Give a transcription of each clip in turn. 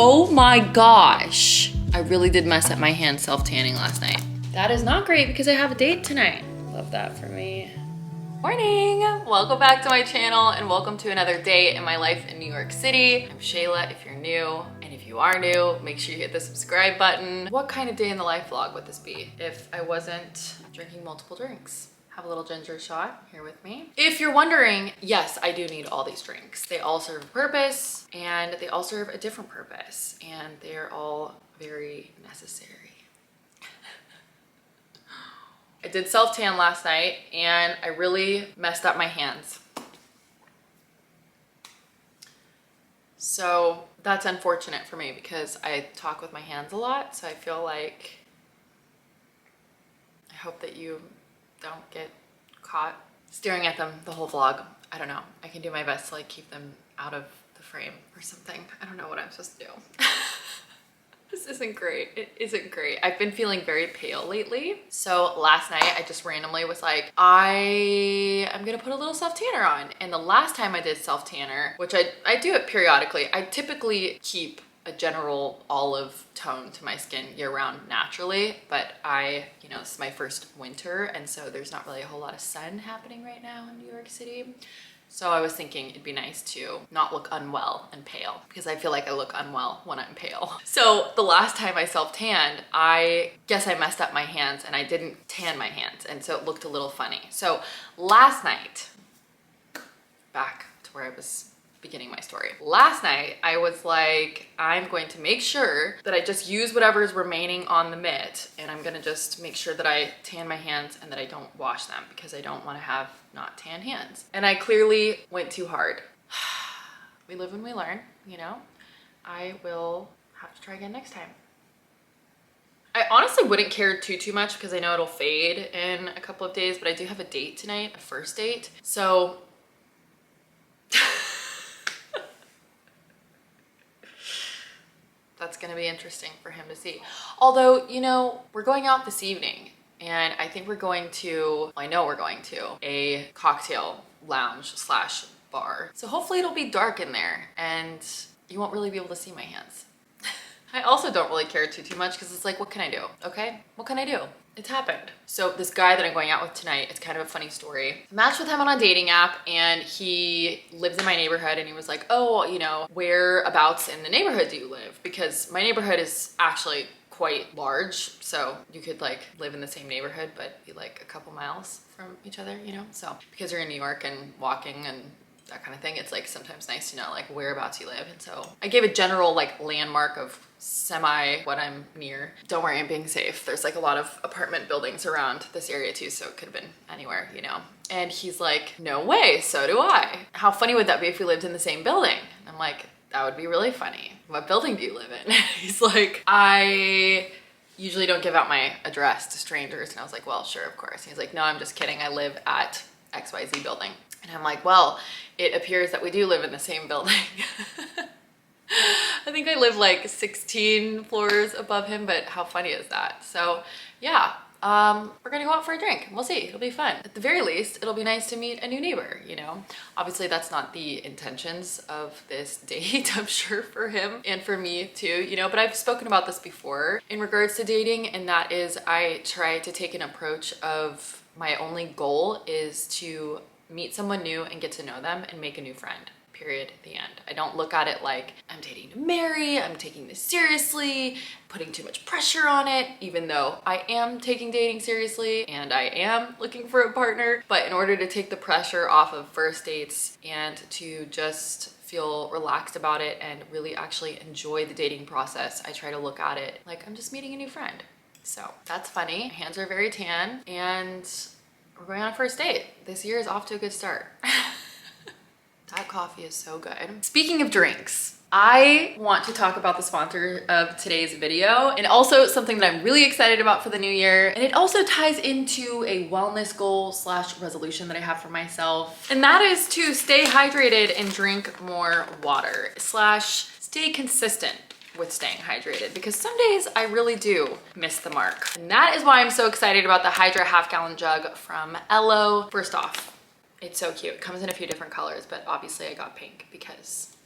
Oh my gosh. I really did mess up my hand self-tanning last night. That is not great because I have a date tonight. Love that for me. Morning! Welcome back to my channel and welcome to another day in my life in New York City. I'm Shayla if you're new, and if you are new, make sure you hit the subscribe button. What kind of day in the life vlog would this be if I wasn't drinking multiple drinks? Have a little ginger shot here with me. If you're wondering, yes, I do need all these drinks. They all serve a purpose and they all serve a different purpose, and they're all very necessary. I did self-tan last night and I really messed up my hands. So that's unfortunate for me because I talk with my hands a lot. So I feel like, I hope that you don't get caught staring at them the whole vlog. I don't know. I can do my best to like keep them out of the frame or something. I don't know what I'm supposed to do. This isn't great. It isn't great. I've been feeling very pale lately. So last night I just randomly was like, I'm gonna put a little self-tanner on. And the last time I did self-tanner, which I do it periodically, I typically keep a general olive tone to my skin year round naturally, but this is my first winter, and so there's not really a whole lot of sun happening right now in New York City. So I was thinking it'd be nice to not look unwell and pale, because I feel like I look unwell when I'm pale. So the last time I self-tanned, I guess I messed up my hands and I didn't tan my hands, and so it looked a little funny. So last night, back to where I was beginning my story. Last night, I was like, I'm going to make sure that I just use whatever is remaining on the mitt, and I'm gonna just make sure that I tan my hands and that I don't wash them because I don't wanna have not tan hands. And I clearly went too hard. We live and we learn, you know? I will have to try again next time. I honestly wouldn't care too much because I know it'll fade in a couple of days, but I do have a date tonight, a first date. So that's gonna be interesting for him to see. Although, you know, we're going out this evening and I think we're going to, I know we're going to a cocktail lounge slash bar. So hopefully it'll be dark in there and you won't really be able to see my hands. I also don't really care too much because it's like, what can I do? Okay, what can I do? It's happened. So this guy that I'm going out with tonight, it's kind of a funny story. I matched with him on a dating app and he lives in my neighborhood, and he was like, oh, you know, whereabouts in the neighborhood do you live? Because my neighborhood is actually quite large, so you could like live in the same neighborhood but be like a couple miles from each other, you know? So because you're in New York and walking and that kind of thing, it's like sometimes nice to know like whereabouts you live. And so I gave a general like landmark of semi what I'm near. Don't worry, I'm being safe. There's like a lot of apartment buildings around this area too, so it could have been anywhere, you know? And he's like, no way, so do I. How funny would that be if we lived in the same building? I'm like, that would be really funny. What building do you live in? He's like, I usually don't give out my address to strangers. And I was like, well, sure, of course. He's like, no, I'm just kidding. I live at XYZ building. And I'm like, well, it appears that we do live in the same building. I think I live like 16 floors above him, but how funny is that? So yeah, we're gonna go out for a drink. We'll see, it'll be fun. At the very least, it'll be nice to meet a new neighbor, you know? Obviously that's not the intentions of this date, I'm sure, for him and for me too, you know, but I've spoken about this before in regards to dating, and that is I try to take an approach of my only goal is to meet someone new and get to know them and make a new friend. Period, the end. I don't look at it like I'm dating to marry, I'm taking this seriously, putting too much pressure on it, even though I am taking dating seriously and I am looking for a partner. But in order to take the pressure off of first dates and to just feel relaxed about it and really actually enjoy the dating process, I try to look at it like I'm just meeting a new friend. So that's funny. My hands are very tan and we're going on a first date. This year is off to a good start. That coffee is so good. Speaking of drinks, I want to talk about the sponsor of today's video, and also something that I'm really excited about for the new year. And it also ties into a wellness goal slash resolution that I have for myself. And that is to stay hydrated and drink more water slash stay consistent with staying hydrated, because some days I really do miss the mark. And that is why I'm so excited about the Hydra half-gallon jug from Ello. First off, it's so cute. It comes in a few different colors, but obviously I got pink because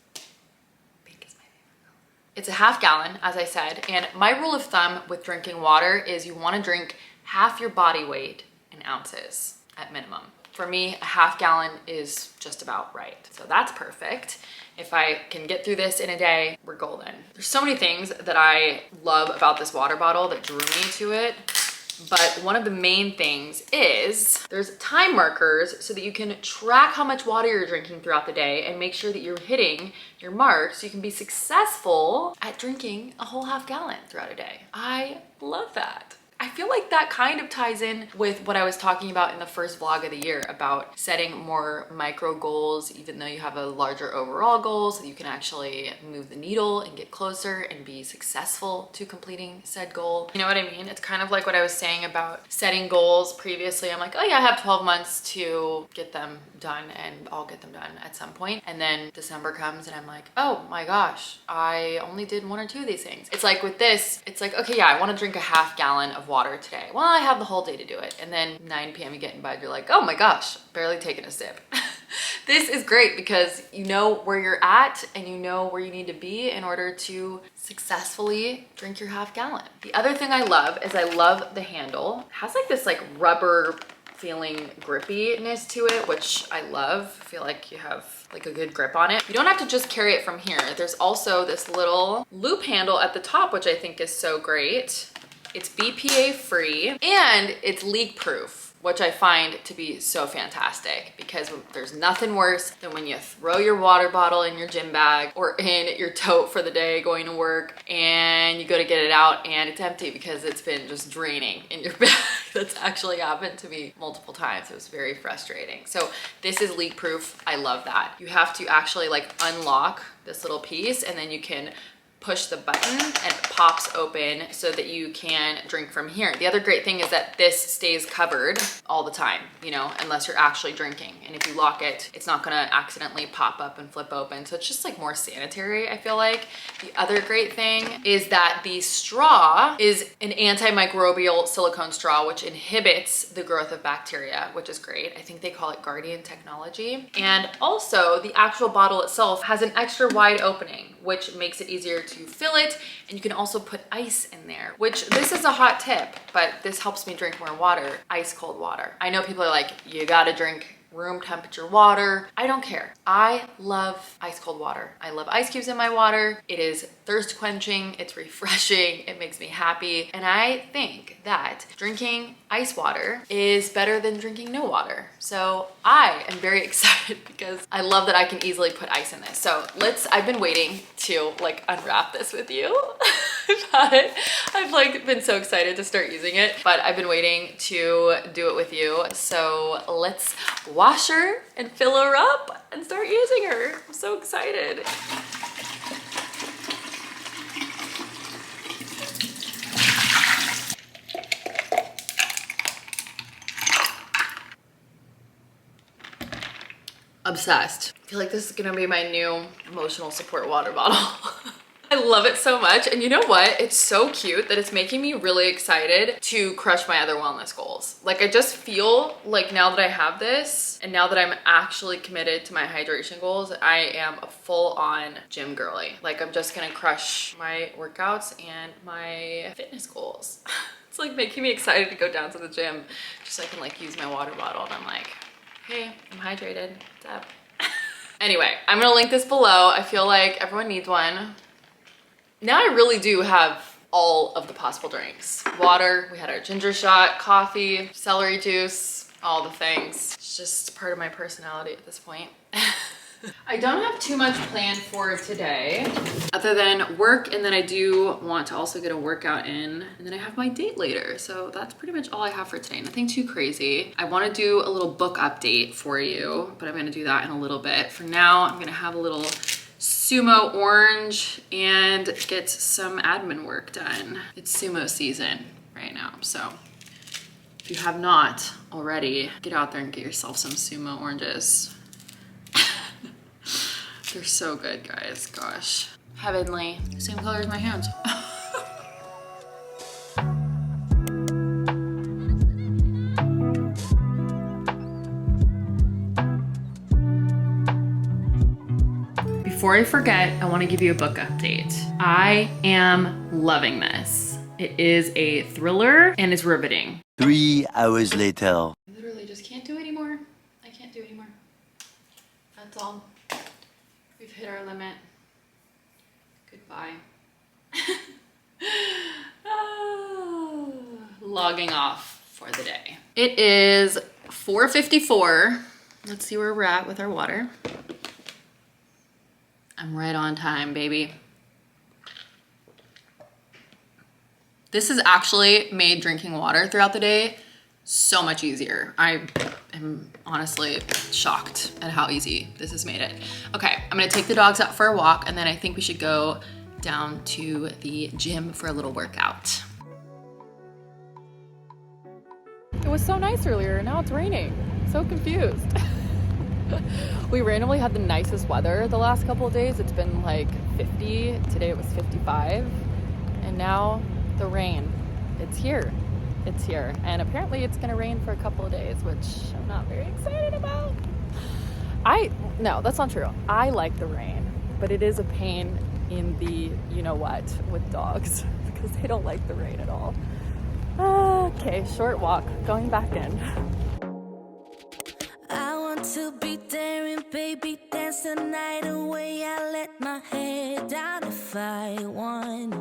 pink is my favorite color. It's a half gallon, as I said, and my rule of thumb with drinking water is you want to drink half your body weight in ounces at minimum. For me, a half gallon is just about right. So that's perfect. If I can get through this in a day, we're golden. There's so many things that I love about this water bottle that drew me to it. But one of the main things is there's time markers so that you can track how much water you're drinking throughout the day and make sure that you're hitting your mark so you can be successful at drinking a whole half gallon throughout a day. I love that. I feel like that kind of ties in with what I was talking about in the first vlog of the year about setting more micro goals, even though you have a larger overall goal, so that you can actually move the needle and get closer and be successful to completing said goal. You know what I mean? It's kind of like what I was saying about setting goals previously. I'm like, oh yeah, I have 12 months to get them done, and I'll get them done at some point. And then December comes and I'm like, oh my gosh, I only did 1 or 2 of these things. It's like with this, it's like, okay, yeah, I want to drink a half gallon of water today. Well, I have the whole day to do it. And then 9 p.m. you get in bed, you're like, oh my gosh, barely taking a sip. This is great because you know where you're at and you know where you need to be in order to successfully drink your half gallon. The other thing I love is I love the handle. It has like this like rubber feeling grippiness to it, which I love. I feel like you have like a good grip on it. You don't have to just carry it from here. There's also this little loop handle at the top, which I think is so great. It's BPA free and it's leak proof, which I find to be so fantastic because there's nothing worse than when you throw your water bottle in your gym bag or in your tote for the day going to work and you go to get it out and it's empty because it's been just draining in your bag. That's actually happened to me multiple times. It was very frustrating. So this is leak proof. I love that. You have to actually like unlock this little piece and then you can push the button and it pops open so that you can drink from here. The other great thing is that this stays covered all the time, you know, unless you're actually drinking. And if you lock it, it's not gonna accidentally pop up and flip open. So it's just like more sanitary, I feel like. The other great thing is that the straw is an antimicrobial silicone straw, which inhibits the growth of bacteria, which is great. I think they call it Guardian technology. And also the actual bottle itself has an extra wide opening, which makes it easier to fill it. And you can also put ice in there, which this is a hot tip, but this helps me drink more water, ice cold water. I know people are like, you gotta drink room temperature water. I don't care. I love ice cold water. I love ice cubes in my water. It is thirst quenching. It's refreshing. It makes me happy. And I think that drinking ice water is better than drinking no water. So I am very excited because I love that I can easily put ice in this. So I've been waiting to like unwrap this with you. I've like been so excited to start using it, but I've been waiting to do it with you. So let's wash her and fill her up and start using her. I'm so excited. Obsessed. I feel like this is gonna be my new emotional support water bottle. I love it so much. And you know what? It's so cute that it's making me really excited to crush my other wellness goals. Like I just feel like now that I have this and now that I'm actually committed to my hydration goals, I am a full-on gym girly. Like I'm just gonna crush my workouts and my fitness goals. It's like making me excited to go down to the gym just so I can like use my water bottle and I'm like, hey, I'm hydrated, what's up? Anyway, I'm gonna link this below. I feel like everyone needs one. Now I really do have all of the possible drinks. Water, we had our ginger shot, coffee, celery juice, all the things. It's just part of my personality at this point. I don't have too much planned for today other than work, and then I do want to also get a workout in, and then I have my date later. So that's pretty much all I have for today. Nothing too crazy. I want to do a little book update for you, but I'm going to do that in a little bit. For now, I'm going to have a little sumo orange and get some admin work done. It's sumo season right now, so if you have not already, get out there and get yourself some sumo oranges. They're so good, guys, gosh. Heavenly, same color as my hands. before I forget, I wanna give you a book update. I am loving this. It is a thriller and it's riveting. 3 hours later. I literally just can't do anymore. I can't do anymore. That's all. We've hit our limit. Goodbye. Logging off for the day. It is 4:54. Let's see where we're at with our water. I'm right on time, baby. This has actually made drinking water throughout the day so much easier. I am honestly shocked at how easy this has made it. Okay, I'm gonna take the dogs out for a walk and then I think we should go down to the gym for a little workout. It was so nice earlier, now it's raining. So confused. We randomly had the nicest weather the last couple of days. It's been like 50, today it was 55, and now the rain, it's here. It's here, and apparently it's gonna rain for a couple of days, which I'm not very excited about. No, that's not true. I like the rain, but it is a pain in the you-know-what with dogs because they don't like the rain at all. Okay, short walk, going back in. I want to be there and baby dance the night away. I let my head down if I want.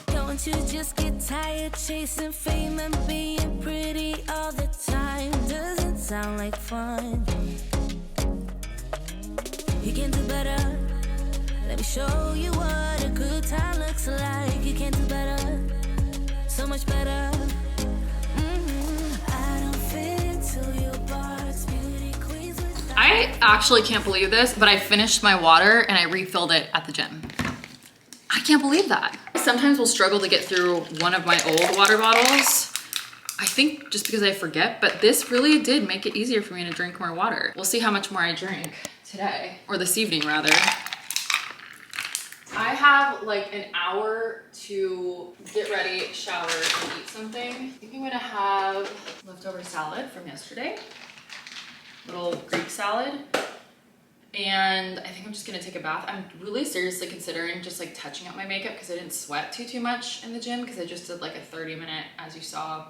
Don't you just get tired chasing fame and being pretty all the time? Doesn't sound like fun. You can do better. Let me show you what a good time looks like. You can do better, so much better. I don't fit into your box, beauty queens with I actually can't believe this, but I finished my water and I refilled it at the gym. I can't believe that. Sometimes we'll struggle to get through one of my old water bottles. I think just because I forget, but this really did make it easier for me to drink more water. We'll see how much more I drink today, or this evening rather. I have like an hour to get ready, shower, and eat something. I think I'm gonna have leftover salad from yesterday. Little Greek salad. And I think I'm just gonna take a bath. I'm really seriously considering just like touching up my makeup because I didn't sweat too much in the gym because I just did like a 30-minute, as you saw,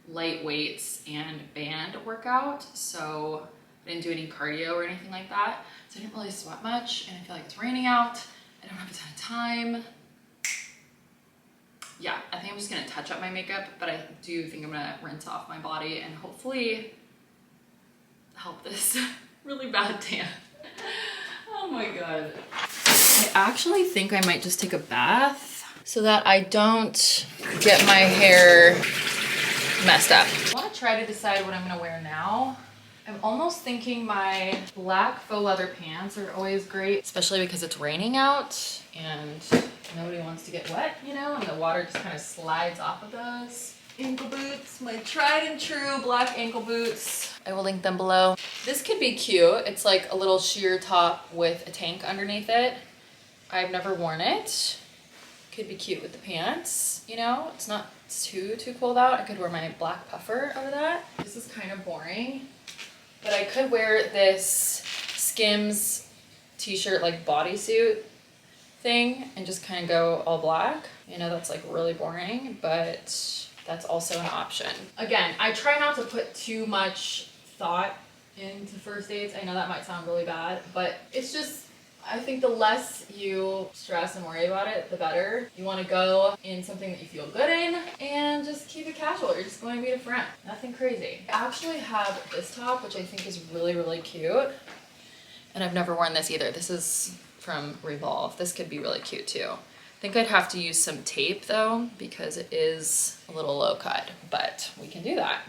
light weights and band workout. So I didn't do any cardio or anything like that. So I didn't really sweat much and I feel like it's raining out. I don't have a ton of time. Yeah, I think I'm just gonna touch up my makeup, but I do think I'm gonna rinse off my body and hopefully help this really bad tan. Oh my God. I actually think I might just take a bath so that I don't get my hair messed up. I wanna try to decide what I'm gonna wear now. I'm almost thinking my black faux leather pants are always great, especially because it's raining out and nobody wants to get wet, you know, and the water just kind of slides off of those. Ankle boots, my tried and true black ankle boots. I will link them below. This could be cute. It's like a little sheer top with a tank underneath it. I've never worn it. Could be cute with the pants, you know? It's not too cold out. I could wear my black puffer over that. This is kind of boring, but I could wear this Skims t-shirt like bodysuit thing and just kind of go all black. You know, that's like really boring, but that's also an option. Again, I try not to put too much thought into first dates. I know that might sound really bad, but it's just, I think the less you stress and worry about it, the better. You want to go in something that you feel good in and just keep it casual. You're just going to meet a friend. Nothing crazy. I actually have this top, which I think is really, really cute. And I've never worn this either. This is from Revolve. This could be really cute too. I think I'd have to use some tape though, because it is a little low cut, but we can do that.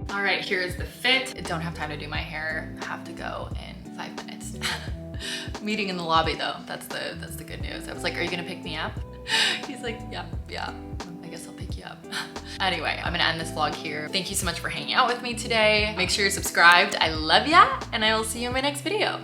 All right, here's the fit. I don't have time to do my hair. I have to go in 5 minutes. Meeting in the lobby though, that's the good news. I was like, are you gonna pick me up? He's like, yeah, I guess I'll pick you up. Anyway, I'm gonna end this vlog here. Thank you so much for hanging out with me today. Make sure you're subscribed. I love ya, and I will see you in my next video.